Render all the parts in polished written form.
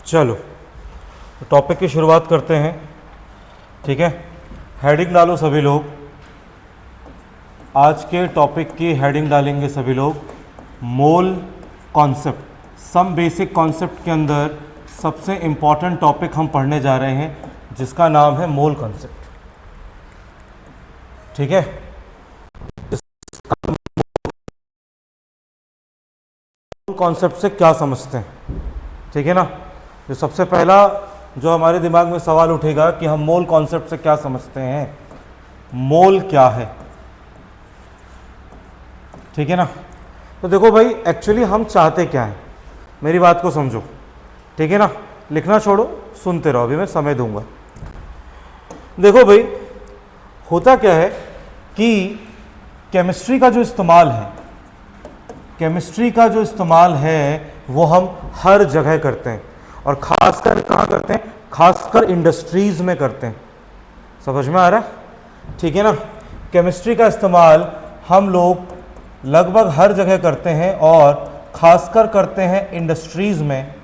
चलो तो टॉपिक की शुरुआत करते हैं। ठीक है, हेडिंग डालो सभी लोग। आज के टॉपिक की हेडिंग डालेंगे सभी लोग mole concept. Some basic concept के अंदर सबसे इम्पॉर्टेंट टॉपिक हम पढ़ने जा रहे हैं जिसका नाम है मोल कॉन्सेप्ट। ठीक है, मोल कॉन्सेप्ट से क्या समझते हैं? ठीक है ना, जो सबसे पहला जो हमारे दिमाग में सवाल उठेगा कि हम मोल कॉन्सेप्ट से क्या समझते हैं, मोल क्या है। ठीक है ना, तो देखो भाई एक्चुअली हम चाहते क्या हैं, मेरी बात को समझो। ठीक है ना, लिखना छोड़ो, सुनते रहो, अभी मैं समय दूंगा। देखो भाई होता क्या है कि केमिस्ट्री का जो इस्तेमाल है, केमिस्ट्री का जो इस्तेमाल है वो हम हर जगह करते हैं और ख़ासकर कहाँ करते हैं? खासकर इंडस्ट्रीज़ में करते हैं। समझ में आ रहा है? ठीक है ना, केमिस्ट्री का इस्तेमाल हम लोग लगभग हर जगह करते हैं और ख़ासकर करते हैं इंडस्ट्रीज़ में।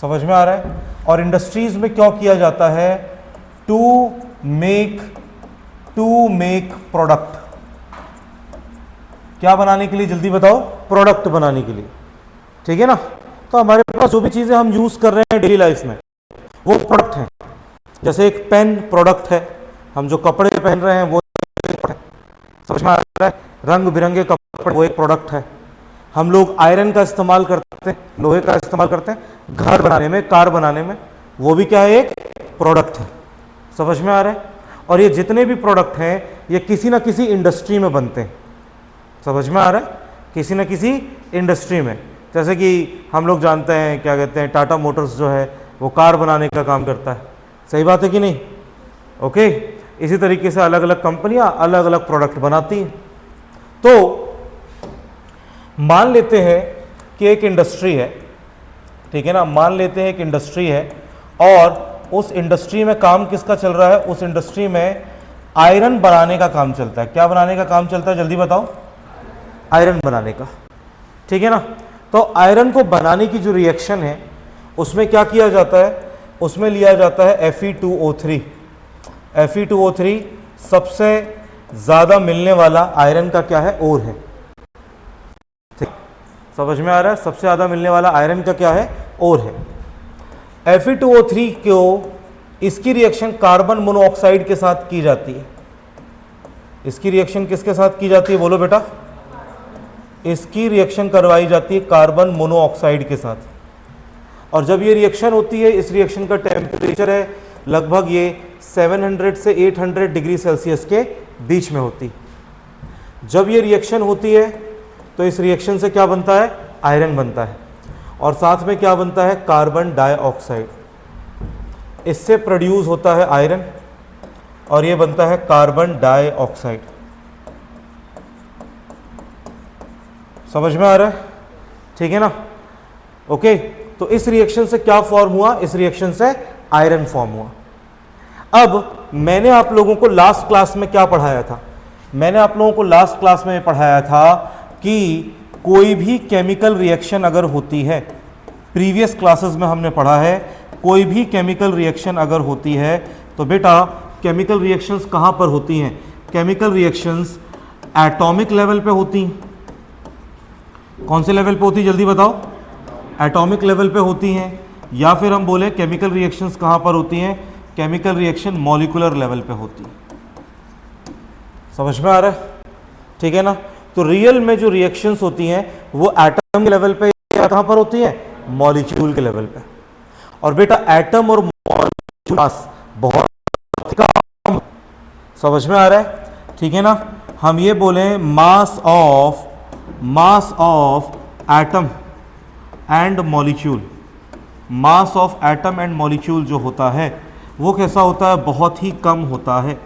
समझ में आ रहा है? और इंडस्ट्रीज़ में क्यों किया जाता है? To make product. क्या बनाने के लिए? जल्दी बताओ। प्रोडक्ट बनाने के लिए। ठीक है ना, तो हमारे पास जो भी चीज़ें हम यूज़ कर रहे हैं डेली लाइफ में वो प्रोडक्ट हैं। जैसे एक पेन प्रोडक्ट है, हम जो कपड़े पहन रहे हैं वो प्रोडक्ट है। समझ में आ रहा है? रंग बिरंगे कपड़े वो एक प्रोडक्ट है। हम लोग आयरन का इस्तेमाल करते हैं, लोहे का इस्तेमाल करते हैं घर बनाने में, कार बनाने में, वो भी क्या है? एक प्रोडक्ट है। समझ में आ रहा है? और ये जितने भी प्रोडक्ट हैं ये किसी ना किसी इंडस्ट्री में बनते हैं। समझ में आ रहा है? किसी न किसी इंडस्ट्री में। जैसे कि हम लोग जानते हैं, क्या कहते हैं, टाटा मोटर्स जो है वो कार बनाने का काम करता है। सही बात है कि नहीं? ओके, इसी तरीके से अलग अलग कंपनियां अलग अलग प्रोडक्ट बनाती हैं। तो मान लेते हैं कि एक इंडस्ट्री है। ठीक है ना, मान लेते हैं एक इंडस्ट्री है और उस इंडस्ट्री में काम किसका चल रहा है? उस इंडस्ट्री में आयरन बनाने का काम चलता है। क्या बनाने का काम चलता है? जल्दी बताओ। आयरन बनाने का। ठीक है ना, तो आयरन को बनाने की जो रिएक्शन है उसमें क्या किया जाता है? उसमें लिया जाता है Fe2O3। Fe2O3 सबसे ज़्यादा मिलने वाला आयरन का क्या है? ओर है। ठीक, समझ में आ रहा है? सबसे ज़्यादा मिलने वाला आयरन का क्या है? ओर है। Fe2O3 को इसकी रिएक्शन कार्बन मोनोऑक्साइड के साथ की जाती है। इसकी रिएक्शन किसके साथ की जाती है? बोलो बेटा। इसकी रिएक्शन करवाई जाती है कार्बन मोनोऑक्साइड के साथ। और जब ये रिएक्शन होती है, इस रिएक्शन का टेम्परेचर है लगभग ये 700 से 800 डिग्री सेल्सियस के बीच में होती है। जब ये रिएक्शन होती है तो इस रिएक्शन से क्या बनता है? आयरन बनता है और साथ में क्या बनता है? Carbon dioxide. इससे प्रोड्यूस होता है आयरन और ये बनता है कार्बन डाइऑक्साइड। समझ में आ रहा है? ठीक है ना, ओके। तो इस रिएक्शन से क्या फॉर्म हुआ? इस रिएक्शन से आयरन फॉर्म हुआ। अब मैंने आप लोगों को लास्ट क्लास में क्या पढ़ाया था? मैंने आप लोगों को लास्ट क्लास में पढ़ाया था कि कोई भी केमिकल रिएक्शन अगर होती है, प्रीवियस क्लासेस में हमने पढ़ा है, कोई भी केमिकल रिएक्शन अगर होती है तो बेटा केमिकल रिएक्शंस कहाँ पर होती हैं? केमिकल रिएक्शंस एटॉमिक लेवल पे होती हैं। कौन से लेवल पे होती है? जल्दी बताओ। एटॉमिक लेवल पे होती हैं, या फिर हम बोले केमिकल रिएक्शंस कहाँ पर होती हैं? केमिकल रिएक्शन मॉलिक्यूलर लेवल पे होती है। समझ में आ रहा है? ठीक है ना, तो रियल में जो रिएक्शंस होती हैं वो एटम के लेवल पे या कहाँ पर होती है? मॉलिक्यूल के लेवल पे। और बेटा एटम और मॉलिक्यूल बहुत कम। समझ में आ रहा है? ठीक है ना, हम ये बोलें mass of atom and molecule. Mass of atom and molecule जो होता है वो कैसा होता है? बहुत ही कम होता है,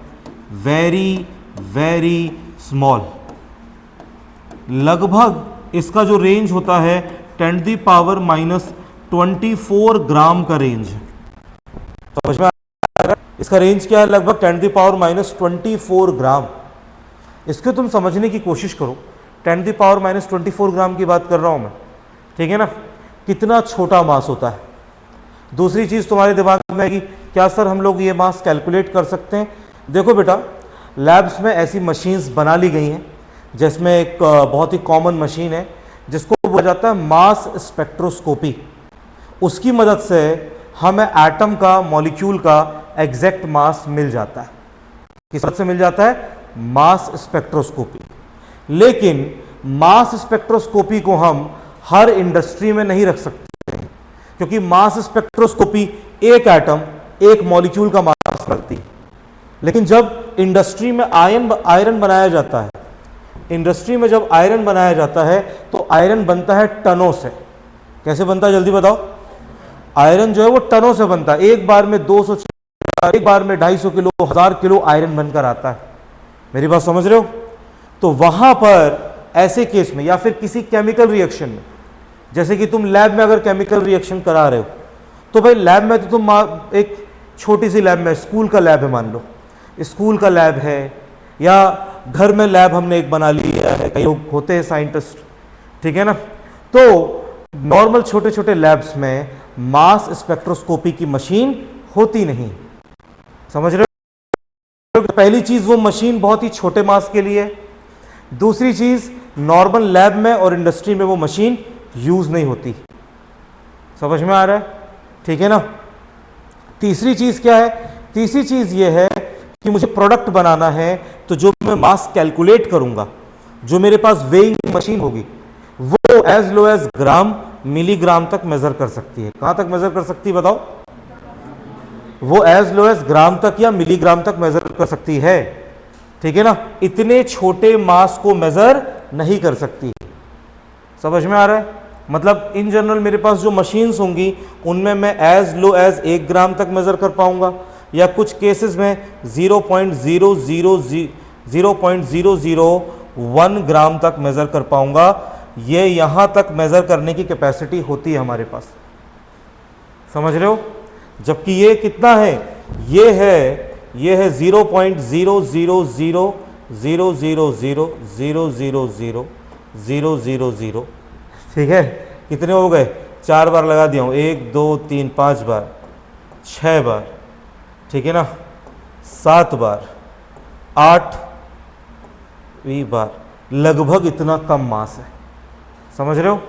वेरी वेरी स्मॉल। लगभग इसका जो रेंज होता है 10⁻⁻24 ग्राम का रेंज। समझ में आ रहा है? इसका रेंज क्या है? लगभग 10⁻24 ग्राम। इसको तुम समझने की कोशिश करो। 10⁻24 ग्राम की बात कर रहा हूं मैं। ठीक है ना, कितना छोटा मास होता है। दूसरी चीज़ तुम्हारे दिमाग में आएगी, क्या सर हम लोग ये मास कैलकुलेट कर सकते हैं? देखो बेटा, लैब्स में ऐसी मशीन्स बना ली गई हैं, जिसमें एक बहुत ही कॉमन मशीन है जिसको बोला जाता है मास स्पेक्ट्रोस्कोपी। उसकी मदद से हमें एटम का, मॉलिक्यूल का एग्जैक्ट मास मिल जाता है। किस मदद से मिल जाता है? Mass spectroscopy. लेकिन मास स्पेक्ट्रोस्कोपी को हम हर इंडस्ट्री में नहीं रख सकते हैं, क्योंकि मास स्पेक्ट्रोस्कोपी एक एटम, एक मॉलिक्यूल का मास रखती है। लेकिन जब इंडस्ट्री में आयरन बनाया जाता है, इंडस्ट्री में जब आयरन बनाया जाता है तो आयरन बनता है टनों से। कैसे बनता है जल्दी बताओ? आयरन जो है वो टनों से बनता है। एक बार में 200, एक बार में 250 किलो, 1000 किलो आयरन बनकर आता है। मेरी बात समझ रहे हो? तो वहां पर ऐसे केस में या फिर किसी केमिकल रिएक्शन में, जैसे कि तुम लैब में अगर केमिकल रिएक्शन करा रहे हो, तो भाई लैब में तो तुम एक छोटी सी लैब में, स्कूल का लैब है मान लो, स्कूल का लैब है, या घर में लैब हमने एक बना लिया है, कई लोग होते हैं साइंटिस्ट, ठीक है ना। तो नॉर्मल छोटे छोटे लैब्स में मास स्पेक्ट्रोस्कोपी की मशीन होती नहीं। समझ रहे हो? पहली चीज, वो मशीन बहुत ही छोटे मास के लिए है। दूसरी चीज, नॉर्मल लैब में और इंडस्ट्री में वो मशीन यूज नहीं होती। समझ में आ रहा है? ठीक है ना। तीसरी चीज क्या है? तीसरी चीज ये है कि मुझे प्रोडक्ट बनाना है, तो जो मैं मास कैलकुलेट करूंगा, जो मेरे पास वेइंग मशीन होगी, वो as low as gram, milligram तक मेजर कर सकती है। कहां तक मेजर कर सकती है बताओ? वो एज लो एज ग्राम तक या मिलीग्राम तक मेजर कर सकती है। ठीक है ना। इतने छोटे मास को मेजर नहीं कर सकती। समझ में आ रहा है? मतलब इन जनरल मेरे पास जो मशीन्स होंगी उनमें मैं एज लो एज 1 ग्राम तक मेजर कर पाऊंगा, या कुछ केसेस में 0.001 ग्राम तक मेजर कर पाऊंगा। ये यहां तक मेजर करने की कैपेसिटी होती है हमारे पास। समझ रहे हो? जबकि ये कितना है? ये है 0.00000000000। ठीक है, कितने हो गए? 4 बार लगा दिया हूं, 1 2 3 5 बार, 6 बार, ठीक है ना, 7 बार, 8वीं बार। लगभग इतना कम मास है। समझ रहे हो?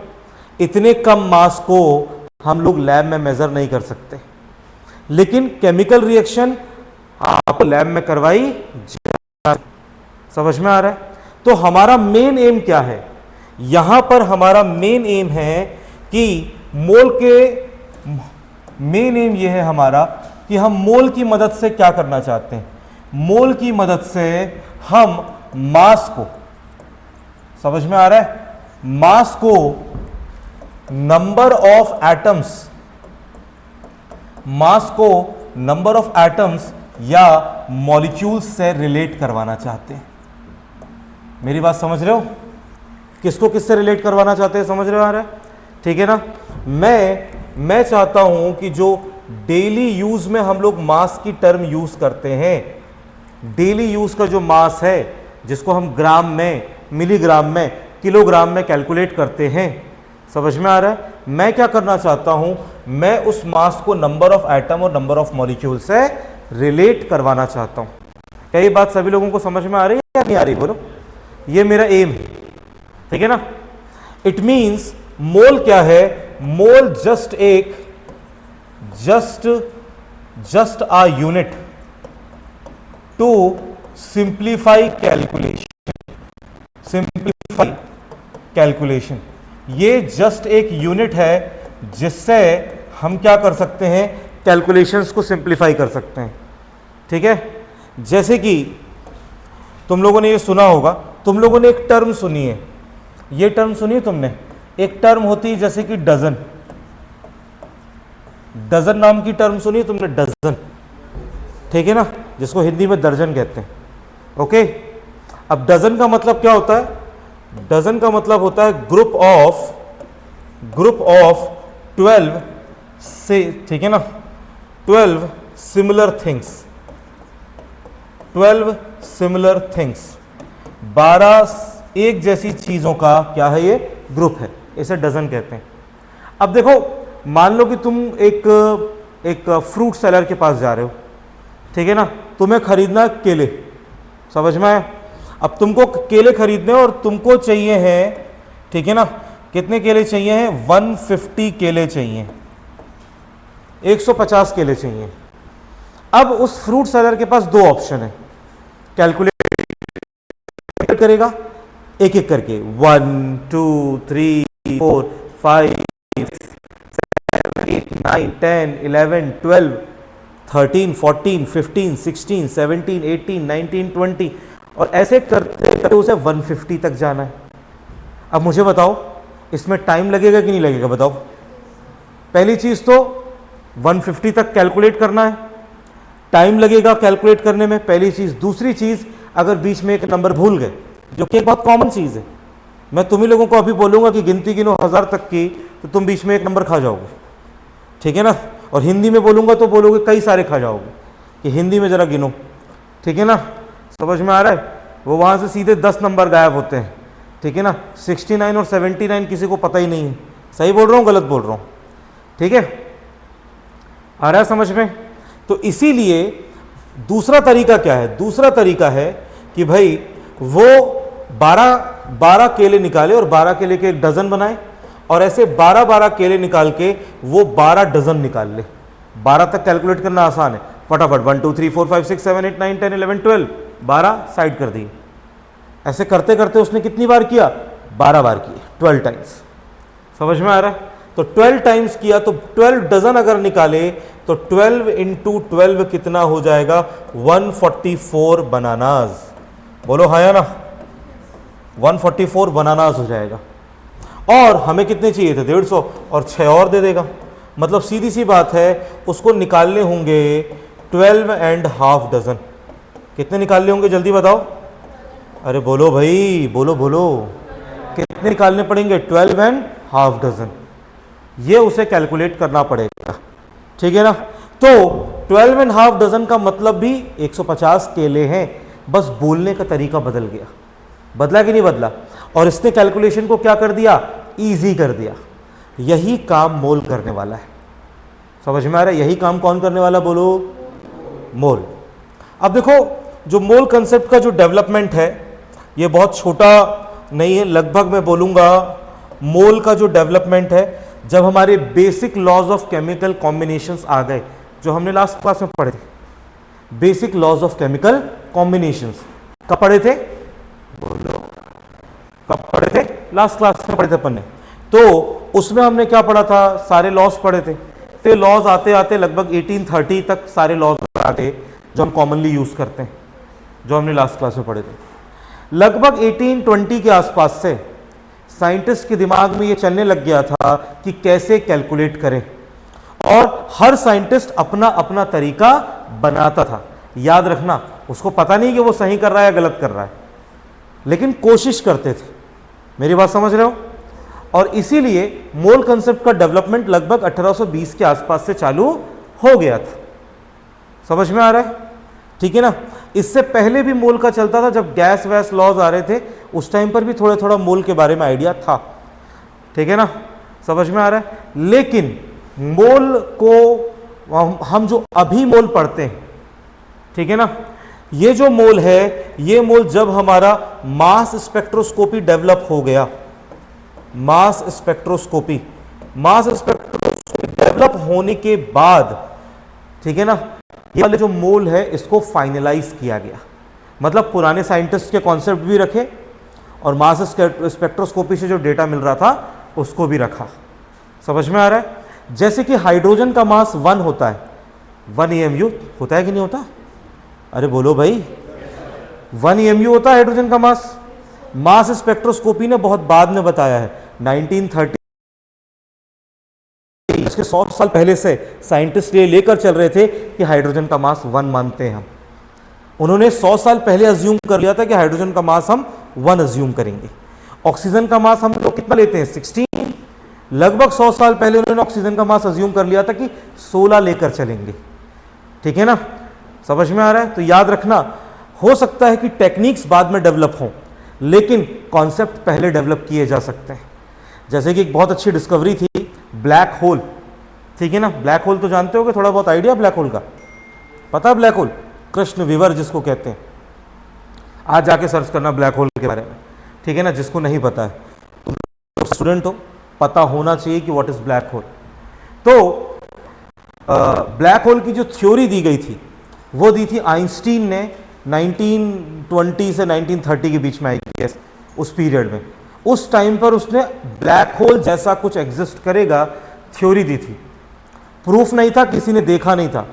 इतने कम मास को हम लोग लैब में मेजर नहीं कर सकते, लेकिन केमिकल रिएक्शन आपको लैब में करवाई जा। समझ में आ रहा है? तो हमारा मेन एम क्या है यहां पर? हमारा मेन एम है कि मेन एम यह है हमारा कि हम मोल की मदद से क्या करना चाहते हैं। मोल की मदद से हम मास को, समझ में आ रहा है, मास को नंबर ऑफ एटम्स, मास को नंबर ऑफ एटम्स या मॉलिक्यूल्स से रिलेट करवाना चाहते हैं। मेरी बात समझ रहे हो? किसको किससे रिलेट करवाना चाहते हैं? समझ रहे हो? आ रहा है? ठीक है ना। मैं चाहता हूं कि जो डेली यूज में हम लोग मास की टर्म यूज करते हैं, डेली यूज का जो मास है, जिसको हम ग्राम में, मिलीग्राम में, किलोग्राम में कैलकुलेट करते हैं, समझ में आ रहा है? मैं क्या करना चाहता हूं? मैं उस मास को नंबर ऑफ एटम और नंबर ऑफ मॉलिक्यूल से रिलेट करवाना चाहता हूं। क्या ये बात सभी लोगों को समझ में आ रही है या नहीं आ रही? बोलो। ये मेरा एम है। ठीक है ना। इट मींस मोल क्या है? Mole just a unit to simplify calculation. ये जस्ट एक यूनिट है जिससे हम क्या कर सकते हैं? कैलकुलेशंस को सिंप्लीफाई कर सकते हैं। ठीक है। जैसे कि तुम लोगों ने ये सुना होगा, तुम लोगों ने एक टर्म सुनी है, ये टर्म सुनी है तुमने? एक टर्म होती है जैसे कि डजन। डजन नाम की टर्म सुनी है तुमने? डजन, ठीक है ना, जिसको हिंदी में दर्जन कहते हैं। ओके। अब डजन का मतलब क्या होता है? डजन का मतलब होता है ग्रुप ऑफ 12 से, ठीक है ना, 12 सिमिलर थिंग्स, 12 सिमिलर थिंग्स, 12 एक जैसी चीजों का क्या है? ये ग्रुप है, इसे डजन कहते हैं। अब देखो, मान लो कि तुम एक फ्रूट सेलर के पास जा रहे हो, ठीक है ना, तुम्हें खरीदना है केले, समझ में आया। अब तुमको केले खरीदने और तुमको चाहिए हैं, ठीक है ना, कितने केले चाहिए हैं, 150 केले चाहिए, 150 केले चाहिए। अब उस फ्रूट सेलर के पास दो ऑप्शन है, कैलकुलेट करेगा एक एक करके, 1 2 3 4 5 7 8 9 10 11 12 13 14 15 16 17 18 19 20, और ऐसे करते करते उसे 150 तक जाना है। अब मुझे बताओ इसमें टाइम लगेगा कि नहीं लगेगा, बताओ। पहली चीज तो 150 तक कैलकुलेट करना है, टाइम लगेगा कैलकुलेट करने में, पहली चीज। दूसरी चीज, अगर बीच में एक नंबर भूल गए, जो कि एक बहुत कॉमन चीज है, मैं तुम्ही लोगों को अभी बोलूंगा कि गिनती गिनो 1000 तक की, तो तुम बीच में एक नंबर खा जाओगे, ठीक है ना। और हिंदी में बोलूंगा तो बोलोगे कई सारे खा जाओगे, कि हिंदी में जरा गिनो, ठीक है ना, समझ में आ रहा है। वो वहां से सीधे 10 नंबर गायब होते हैं, ठीक है ना। 69 और 79 किसी को पता ही नहीं है, सही बोल रहा हूँ गलत बोल रहा हूँ, ठीक है, आ रहा है समझ में। तो इसीलिए दूसरा तरीका क्या है, दूसरा तरीका है कि भाई वो 12 केले निकाले और 12 केले के एक डजन बनाए, और ऐसे 12 केले निकाल के वो 12 डजन निकाल ले। 12 तक कैलकुलेट करना आसान है, फटाफट 1 2 3 4 5 6 7 8 9 10 11 12, 12 साइड कर दिए। ऐसे करते करते उसने कितनी बार किया, 12 बार किए, 12 टाइम्स, समझ में आ रहा है। तो 12 टाइम्स किया तो 12 डजन अगर निकाले तो 12 इंटू 12 कितना हो जाएगा, 144 बनानाज। बोलो हाँ या ना, 144 बनानाज हो जाएगा। और हमें कितने चाहिए थे, 150, और 6 और दे देगा। मतलब सीधी सी बात है, उसको निकालने होंगे 12.5 डजन। कितने निकालने होंगे जल्दी बताओ, अरे बोलो भाई, बोलो बोलो, कितने निकालने पड़ेंगे, 12.5 डजन। ये उसे कैलकुलेट करना पड़ेगा, ठीक है ना। तो 12.5 डजन का मतलब भी 150 केले हैं, बस बोलने का तरीका बदल गया। बदला कि नहीं बदला। और इसने कैलकुलेशन को क्या कर दिया, इजी कर दिया। यही काम मोल करने वाला है, समझ में आ रहा है। यही काम कौन करने वाला, बोलो, मोल। अब देखो, जो मोल कंसेप्ट का जो डेवलपमेंट है ये बहुत छोटा नहीं है, लगभग मैं बोलूंगा मोल का जो डेवलपमेंट है, जब हमारे basic laws of chemical combinations आ गए, जो हमने लास्ट क्लास में पढ़े थे, basic laws of chemical combinations कब पढ़े थे, बोलो, कब पढ़े थे, लास्ट क्लास में पढ़े थे अपन ने। तो उसमें हमने क्या पढ़ा था, सारे लॉज पढ़े थे। तो लॉज आते आते लगभग 1830 तक सारे लॉज आ गए जो हम कॉमनली यूज करते हैं, जो हमने लास्ट क्लास में पढ़े थे। लगभग 1820 के आसपास से साइंटिस्ट के दिमाग में ये चलने लग गया था कि कैसे कैलकुलेट करें, और हर साइंटिस्ट अपना अपना तरीका बनाता था। याद रखना, उसको पता नहीं कि वो सही कर रहा है या गलत कर रहा है, लेकिन कोशिश करते थे। मेरी बात समझ रहे हो। और इसीलिए मोल कंसेप्ट का डेवलपमेंट लगभग 1820 के आसपास से चालू हो गया था, समझ में आ रहा है, ठीक है ना। इससे पहले भी मोल का चलता था, जब गैस वैस लॉज आ रहे थे उस टाइम पर भी थोड़ा थोड़ा मोल के बारे में आइडिया था, ठीक है ना, समझ में आ रहा है। लेकिन मोल को हम जो अभी मोल पढ़ते हैं, ठीक है ना, ये जो मोल है, ये मोल जब हमारा मास स्पेक्ट्रोस्कोपी डेवलप हो गया, मास स्पेक्ट्रोस्कोपी डेवलप होने के बाद, ठीक है ना, ये वाले जो मोल है इसको फाइनलाइज किया गया। मतलब पुराने साइंटिस्ट के कॉन्सेप्ट भी रखे और मास स्पेक्ट्रोस्कोपी से जो डेटा मिल रहा था उसको भी रखा, समझ में आ रहा है। जैसे कि हाइड्रोजन का मास 1 होता है, 1 EMU होता है कि नहीं होता, अरे बोलो भाई, 1 EMU होता है हाइड्रोजन का मास। मास स्पेक्ट्रोस्कोपी ने बहुत बाद में बताया है, 1930 इसके 100 साल पहले से साइंटिस्ट ये लेकर चल रहे थे कि हाइड्रोजन का मास 1 मानते हैं हम। उन्होंने 100 साल पहले अज्यूम कर लिया था कि हाइड्रोजन का मास हम 1 अज्यूम करेंगे। ऑक्सीजन का मास हम लोग कितना लेते हैं, 16। लगभग 100 साल पहले उन्होंने ऑक्सीजन का मास अज्यूम कर लिया था कि 16 लेकर चलेंगे, ठीक है ना, समझ में आ रहा है। तो याद रखना, हो सकता है कि टेक्निक्स बाद में डेवलप हों, लेकिन कॉन्सेप्ट पहले डेवलप किए जा सकते हैं। जैसे कि एक बहुत अच्छी डिस्कवरी थी, ब्लैक होल, ठीक है ना। ब्लैक होल तो जानते होगे, थोड़ा बहुत आइडिया ब्लैक होल का पता है? ब्लैक होल कृष्ण विवर जिसको कहते हैं, आज जाके सर्च करना ब्लैक होल के बारे में, ठीक है ना। जिसको नहीं पता है, तुम स्टूडेंट हो, पता होना चाहिए कि व्हाट इज ब्लैक होल। तो ब्लैक होल की जो थ्योरी दी गई थी वो दी थी आइंस्टीन ने 1920 से 1930 के बीच में, आई गेस उस पीरियड में। उस टाइम पर उसने ब्लैक होल जैसा कुछ एग्जिस्ट करेगा थ्योरी दी थी। प्रूफ नहीं था, किसी ने देखा नहीं था,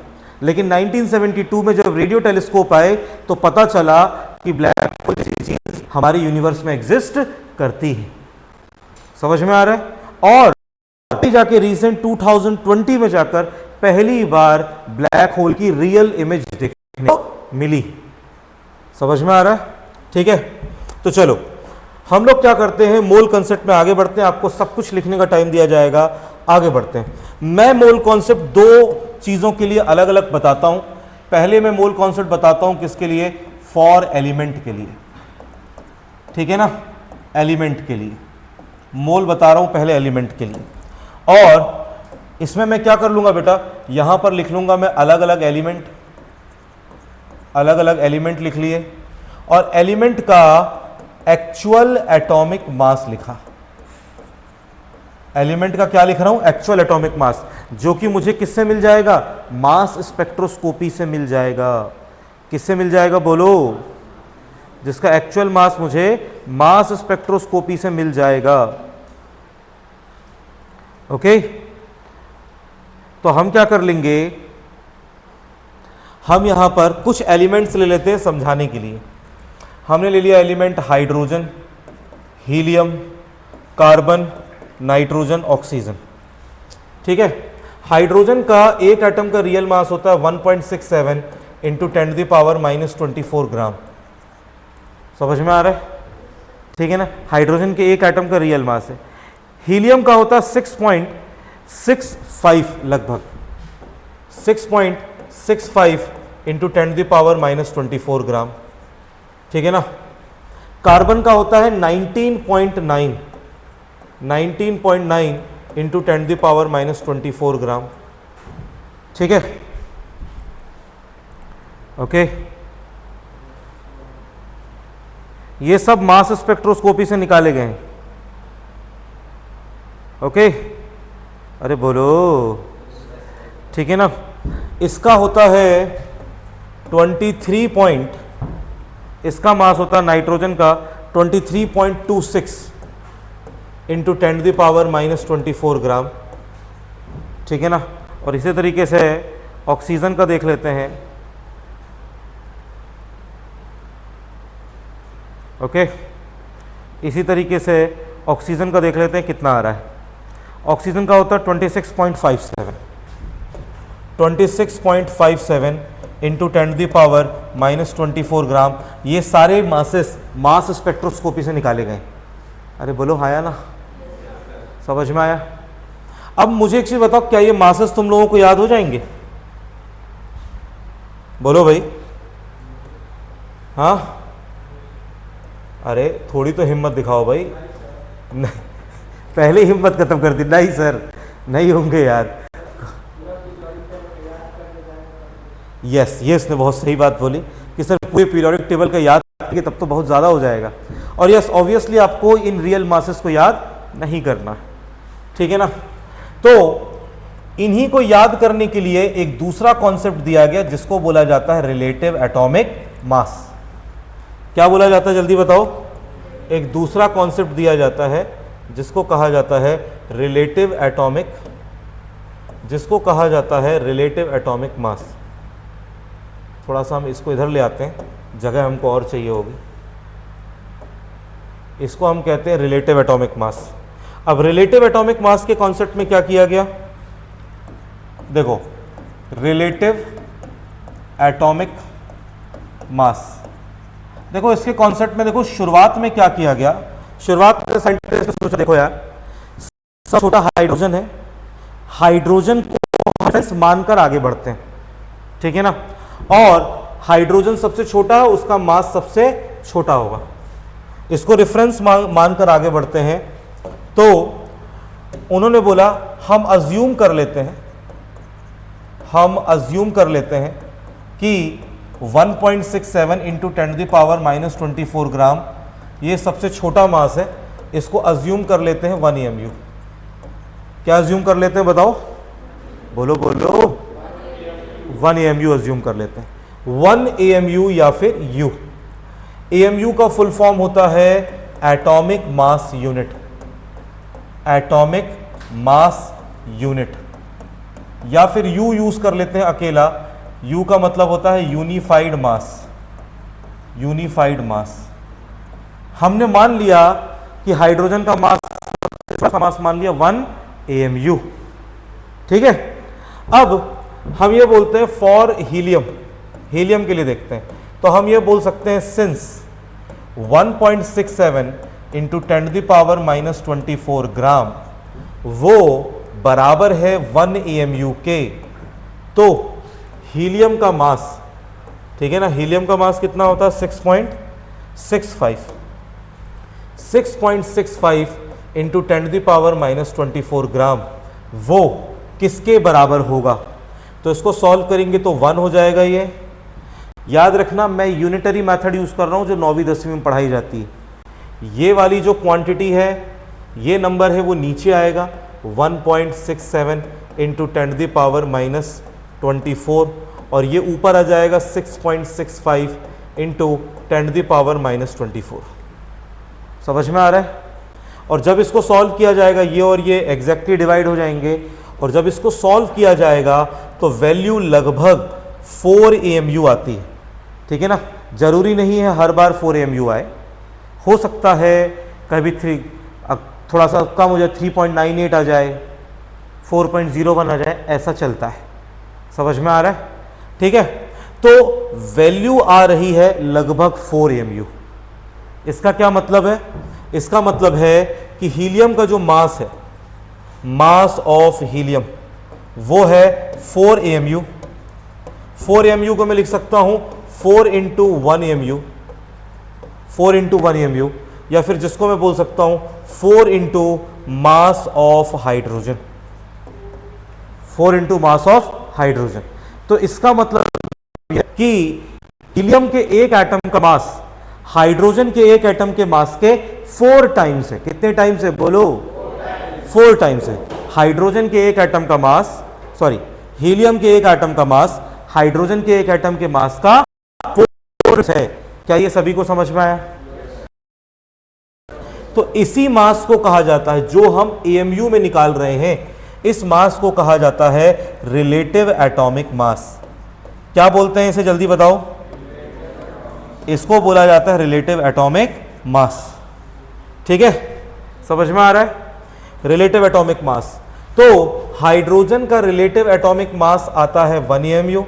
लेकिन 1972 में जब रेडियो टेलीस्कोप आए तो पता चला कि ब्लैक होल जैसी चीज हमारे यूनिवर्स में एग्जिस्ट करती है। समझ में आ रहा है? और जाके रिसेंट 2020 में जाकर पहली बार ब्लैक होल की रियल इमेज देखने को मिली। समझ में आ रहा है? ठीक है, तो चलो हम लोग क्या करते हैं, मोल कॉन्सेप्ट में आगे बढ़ते हैं। आपको सब कुछ लिखने का टाइम दिया जाएगा, आगे बढ़ते हैं। मैं मोल कॉन्सेप्ट दो चीजों के लिए अलग अलग बताता हूं। पहले मैं मोल कॉन्सेप्ट बताता हूं किसके लिए? फॉर एलिमेंट के लिए, ठीक है ना, एलिमेंट के लिए मोल बता रहा हूं पहले एलिमेंट के लिए। और इसमें मैं क्या कर लूंगा बेटा, यहां पर लिख लूंगा मैं अलग अलग एलिमेंट, अलग अलग एलिमेंट लिख लिए, और एलिमेंट का एक्चुअल एटॉमिक मास लिखा। एलिमेंट का क्या लिख रहा हूं? एक्चुअल एटॉमिक मास, जो कि मुझे किससे मिल जाएगा? मास स्पेक्ट्रोस्कोपी से मिल जाएगा। किससे मिल जाएगा बोलो? जिसका एक्चुअल मास मुझे मास स्पेक्ट्रोस्कोपी से मिल जाएगा। ओके, तो हम क्या कर लेंगे, हम यहां पर कुछ एलिमेंट्स ले लेते हैं समझाने के लिए। हमने ले लिया element hydrogen, helium, carbon, nitrogen, oxygen, ठीक है। हाइड्रोजन का एक एटम का रियल मास होता है 1.67 इंटू 10⁻⁻24 ग्राम। समझ में आ रहा है? ठीक है ना, हाइड्रोजन के एक एटम का रियल मास है। हीलियम का होता है 6.65, लगभग 6.65 इंटू 10⁻⁻24 ग्राम, ठीक है ना। कार्बन का होता है 19.9 इंटू 10⁻⁻24 ग्राम, ठीक है। ओके, ये सब मास स्पेक्ट्रोस्कोपी से निकाले गए हैं। ओके, अरे बोलो, ठीक है ना। इसका होता है 23 इसका मास होता है नाइट्रोजन का 23.26 इंटू 10⁻⁻24 ग्राम, ठीक है ना। और इसी तरीके से ऑक्सीजन का देख लेते हैं। ओके, इसी तरीके से ऑक्सीजन का देख लेते हैं कितना आ रहा है। ऑक्सीजन का होता है 26.57 इंटू 10⁻⁻24 ग्राम। ये सारे मासेस मास स्पेक्ट्रोस्कोपी से निकाले गए। अरे बोलो आया ना, समझ में आया? अब मुझे एक चीज बताओ, क्या ये मासेस तुम लोगों को याद हो जाएंगे? बोलो भाई, हाँ? अरे थोड़ी तो हिम्मत दिखाओ भाई। नहीं, पहले हिम्मत खत्म कर दी। नहीं सर, नहीं होंगे यार। यस, ये इसने बहुत सही बात बोली कि सर पूरे पीरियोडिक टेबल का याद करेंगे तब तो बहुत ज़्यादा हो जाएगा। और यस, ऑब्वियसली आपको इन रियल मासेस को याद नहीं करना, ठीक है ना। तो इन्हीं को याद करने के लिए एक दूसरा कॉन्सेप्ट दिया गया जिसको बोला जाता है रिलेटिव एटॉमिक मास। क्या बोला जाता है, जल्दी बताओ? एक दूसरा कॉन्सेप्ट दिया जाता है जिसको कहा जाता है रिलेटिव एटॉमिक, जिसको कहा जाता है रिलेटिव एटॉमिक मास। थोड़ा सा हम इसको इधर ले आते हैं, जगह हमको और चाहिए होगी। इसको हम कहते हैं रिलेटिव एटॉमिक मास। अब रिलेटिव एटॉमिक मास के कॉन्सेप्ट में क्या किया गया, देखो, रिलेटिव एटॉमिक मास, देखो इसके कॉन्सेप्ट में देखो शुरुआत में क्या किया गया। शुरुआत में साइंटिस्ट ने सोचा, देखो यार, सबसे छोटा हाइड्रोजन है, हाइड्रोजन को रेफरेंस मानकर आगे बढ़ते हैं, ठीक है ना। और हाइड्रोजन सबसे छोटा है, उसका मास सबसे छोटा होगा, इसको रेफरेंस मानकर आगे बढ़ते हैं। तो उन्होंने बोला हम अज्यूम कर लेते हैं हम अज्यूम कर लेते हैं कि 1.67 इंटू 10⁻⁻24 ग्राम ये सबसे छोटा मास है, इसको अज्यूम कर लेते हैं 1 AMU। क्या अज्यूम कर लेते हैं बताओ, बोलो बोलो, 1 AMU अज्यूम कर लेते हैं। 1 AMU या फिर U। AMU का फुल फॉर्म होता है atomic mass unit, atomic mass unit, या फिर U यूज कर लेते हैं अकेला। U का मतलब होता है यूनिफाइड मास, यूनिफाइड मास। हमने मान लिया कि हाइड्रोजन का मास मान लिया 1 AMU, ठीक है। अब हम ये बोलते हैं फॉर हीलियम, हीलियम के लिए देखते हैं, तो हम ये बोल सकते हैं सिंस 1.67 इंटू 10⁻⁻24 ग्राम वो बराबर है 1 AMU के, तो हीलियम का मास, ठीक है ना, हीलियम का मास कितना होता है 6.65, 6.65 इंटू 10⁻⁻24 ग्राम वो किसके बराबर होगा। तो इसको सॉल्व करेंगे तो 1 हो जाएगा। ये याद रखना मैं यूनिटरी मेथड यूज कर रहा हूं जो 9वीं 10वीं में पढ़ाई जाती है। ये वाली जो क्वांटिटी है, ये नंबर है वो नीचे आएगा 1.67 इंटू 10⁻⁻24, और ये ऊपर आ जाएगा 6.65 इंटू 10⁻⁻24। समझ में आ रहा है। और जब इसको सॉल्व किया जाएगा ये और ये एग्जैक्टली डिवाइड हो जाएंगे, और जब इसको सॉल्व किया जाएगा तो वैल्यू लगभग 4 AMU आती है, ठीक है ना। जरूरी नहीं है हर बार 4 AMU आए, हो सकता है कभी 3 थोड़ा सा कम हो जाए, 3.98 आ जाए, 4.01 आ जाए, ऐसा चलता है। समझ में आ रहा है, ठीक है। तो वैल्यू आ रही है लगभग 4 AMU। इसका क्या मतलब है, इसका मतलब है कि हीलियम का जो मास है, मास ऑफ हीलियम वो है 4 AMU। 4 AMU को मैं लिख सकता हूं 4 इंटू 1 AMU, 4 इंटू 1 AMU, या फिर जिसको मैं बोल सकता हूं 4 into mass of hydrogen, 4 into mass of hydrogen. तो इसका मतलब कि हीलियम के एक एटम का मास हाइड्रोजन के एक एटम के मास के 4 टाइम्स है। कितने टाइम्स है बोलो, 4 टाइम्स है। हाइड्रोजन के एक एटम का मास, सॉरी, हीलियम के एक एटम का मास हाइड्रोजन के एक एटम के मास का 4 है। क्या ये सभी को समझ में आया। तो इसी मास को कहा जाता है, जो हम AMU में निकाल रहे हैं, इस मास को कहा जाता है रिलेटिव एटॉमिक मास। क्या बोलते हैं इसे, जल्दी बताओ। इसको बोला जाता है रिलेटिव एटॉमिक मास, ठीक है। समझ में आ रहा है, रिलेटिव एटॉमिक मास। तो हाइड्रोजन का रिलेटिव एटॉमिक मास आता है 1 AMU,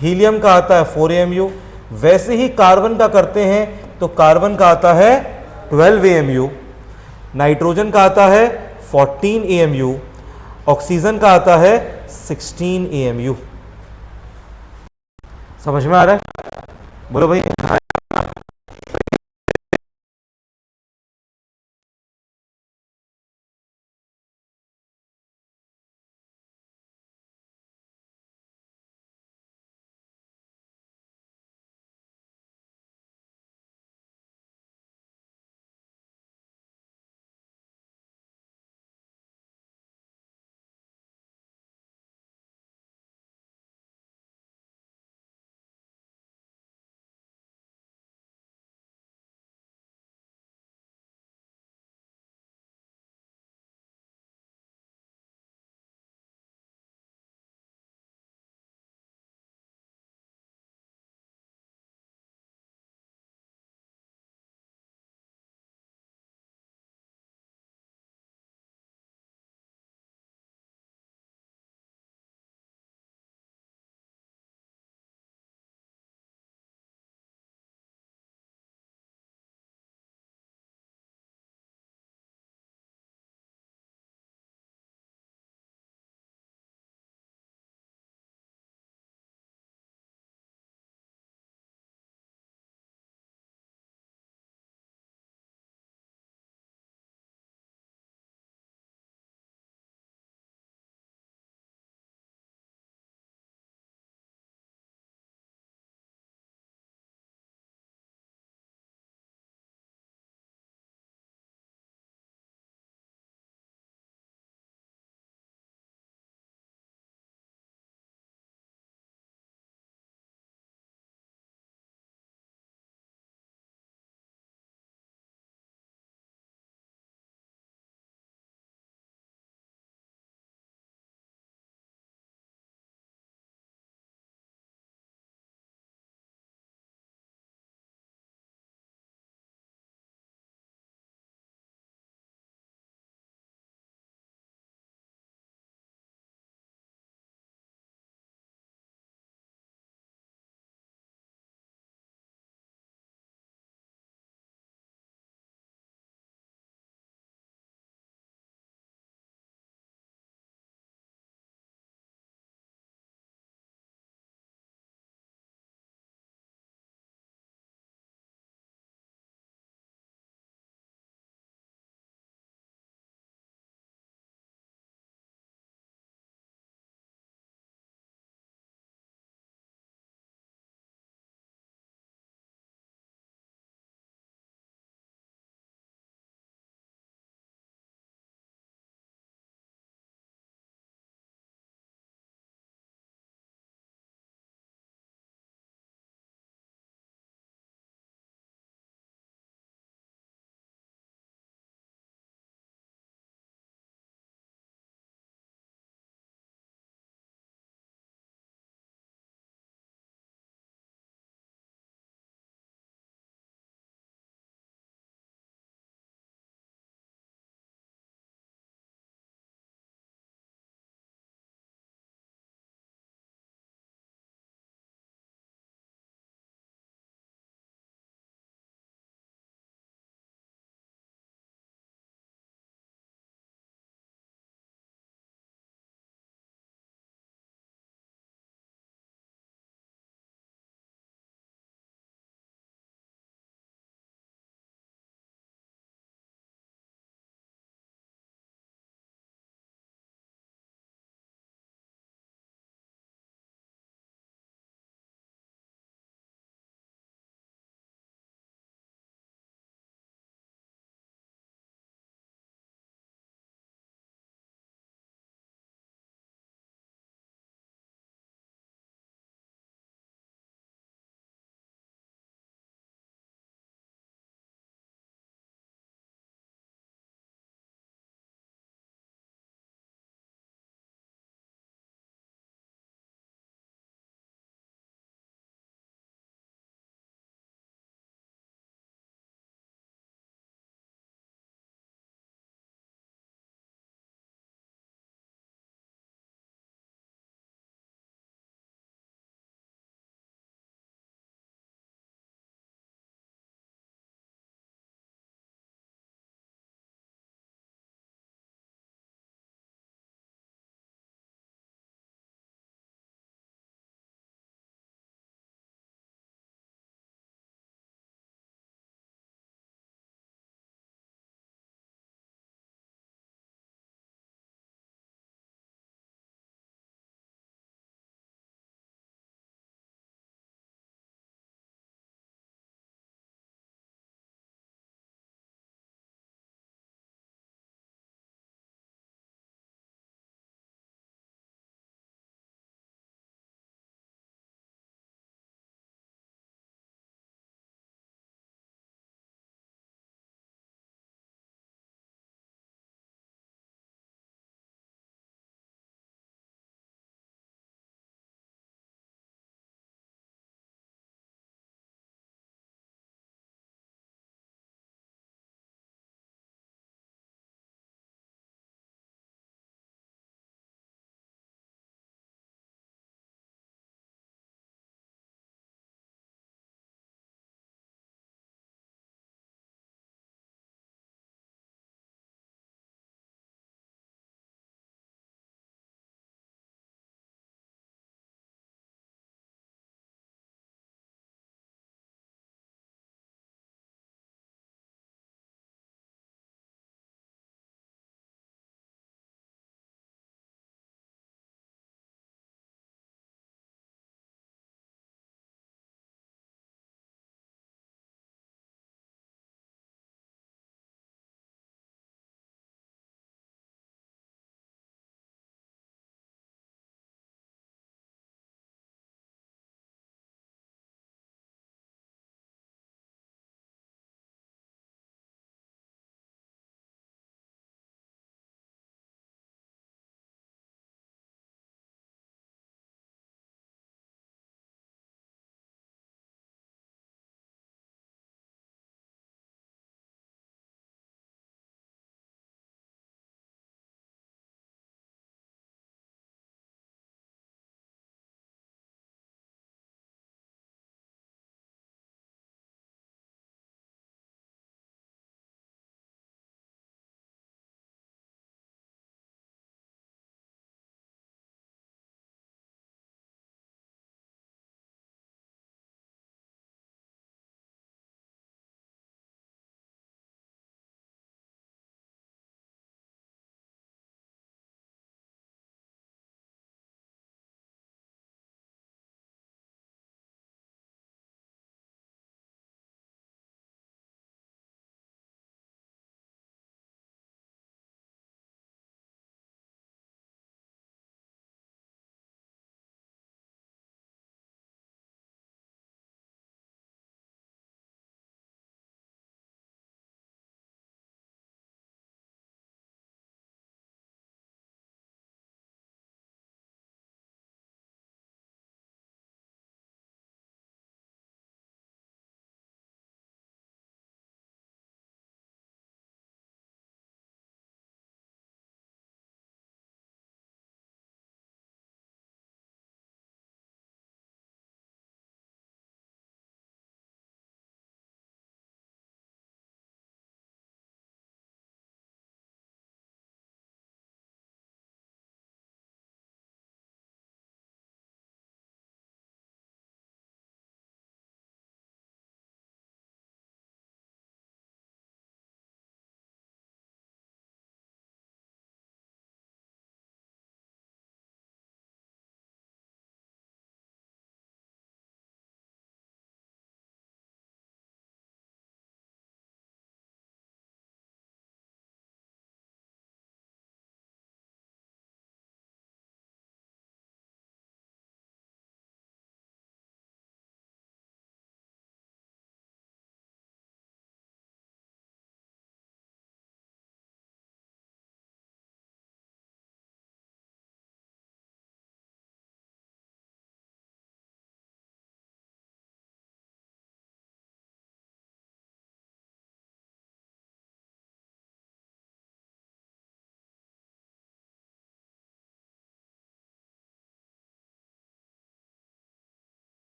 हीलियम का आता है 4 AMU। वैसे ही कार्बन का करते हैं तो कार्बन का आता है 12 AMU, नाइट्रोजन का आता है 14 AMU, ऑक्सीजन का आता है 16 AMU। समझ में आ रहा है, बोलो भाई।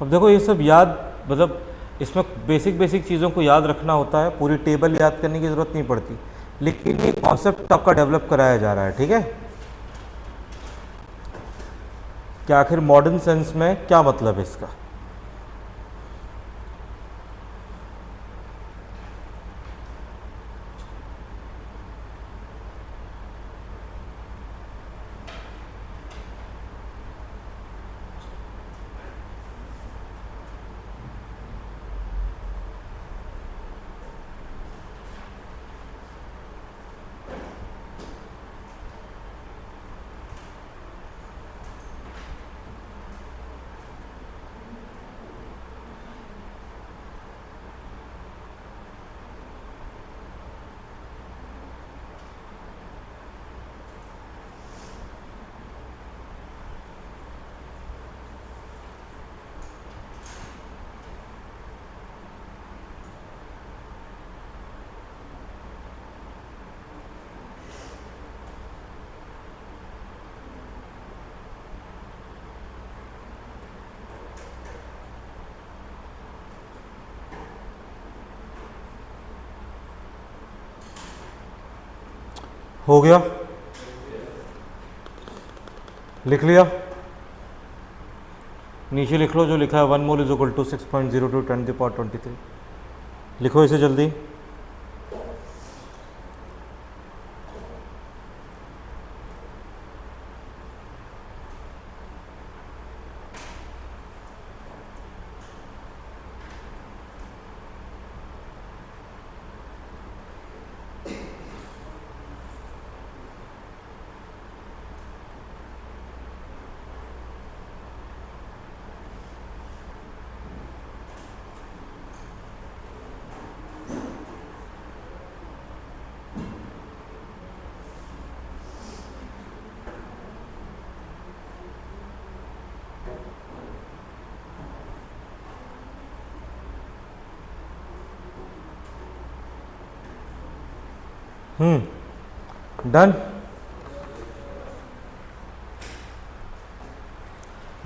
अब देखो ये सब याद, मतलब इसमें बेसिक बेसिक चीज़ों को याद रखना होता है, पूरी टेबल याद करने की ज़रूरत नहीं पड़ती, लेकिन ये कॉन्सेप्ट आपका डेवलप कराया जा रहा है, ठीक है, कि आखिर मॉडर्न सेंस में क्या मतलब है इसका। हो गया, लिख लिया, नीचे लिख लो जो लिखा है, 1 मोल इज इक्वल टू 6.02 10⁻23। लिखो इसे जल्दी। डन,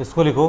इसको लिखो।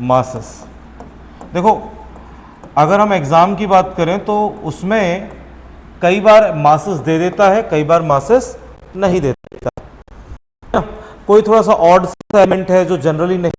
मासेस। देखो अगर हम एग्ज़ाम की बात करें तो उसमें कई बार मासेस दे देता है, कई बार मासेस नहीं देता है। कोई थोड़ा सा ऑड एलिमेंट है जो जनरली नहीं